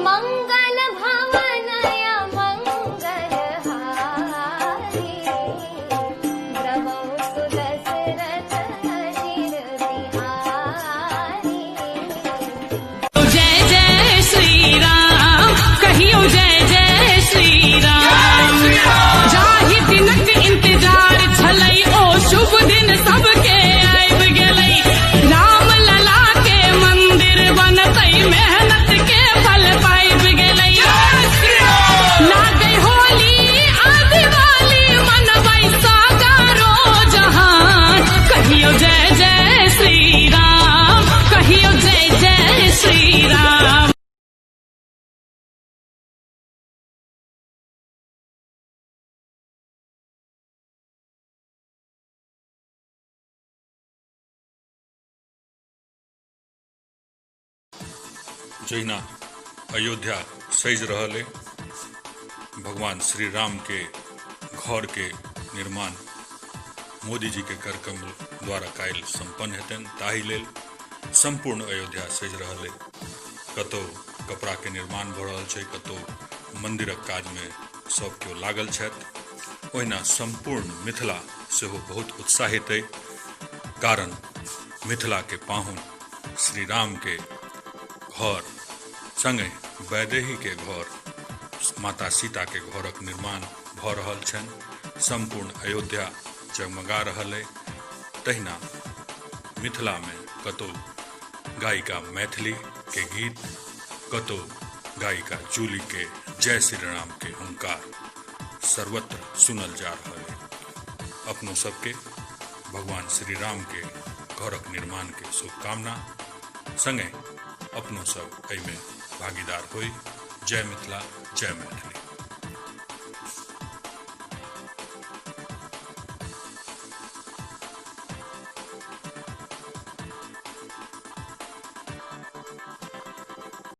मंगल भवनय मंगलहारी द्रवौ सुदशरथ अजिर बिहारी। जय जय श्री राम कहियो जय जय श्री राम। जाहि दिनक इंतजार छलै ओ शुभ दिन सबके आबि गेलै। राम लला के मंदिर बनतै मेहनत के फल पाबि गेलै। लागै होली आ दिवाली मनबै सागरो जहान। कहियो जय जय श्री राम कहियो जय जय श्री राम। जहिना अयोध्या सज रहल है, भगवान श्री राम के घर के निर्माण मोदी जी के कार्यक्रम द्वारा काल्हि संपन्न हेतनि। ताहि लेल संपूर्ण अयोध्या सज रहल है। कतौ कपड़ा के निर्माण भ रहल छै, कतौ मंदिरक काज में सब केओ लागल छथि। ओहिना संपूर्ण मिथिला सेहो बहुत उत्साहित है, कारण मिथिला के पाहुन श्री राम के घर संगे वैदेही के घर माता सीता के घरक निर्माण भ रहल छनि। संपूर्ण अयोध्या जगमगा रहल है। तहिना मिथिला में कतौ गायिका मैथिली के गीत, कतौ गायिका जूली के जय श्री राम के हुंकार सर्वत्र सुनल जा रहल है। अपनों सबके भगवान श्री राम के घरक निर्माण के शुभकामना संगे अपनों सब एहिमे भागीदार होई। जय मिथिला, जय मैथिली।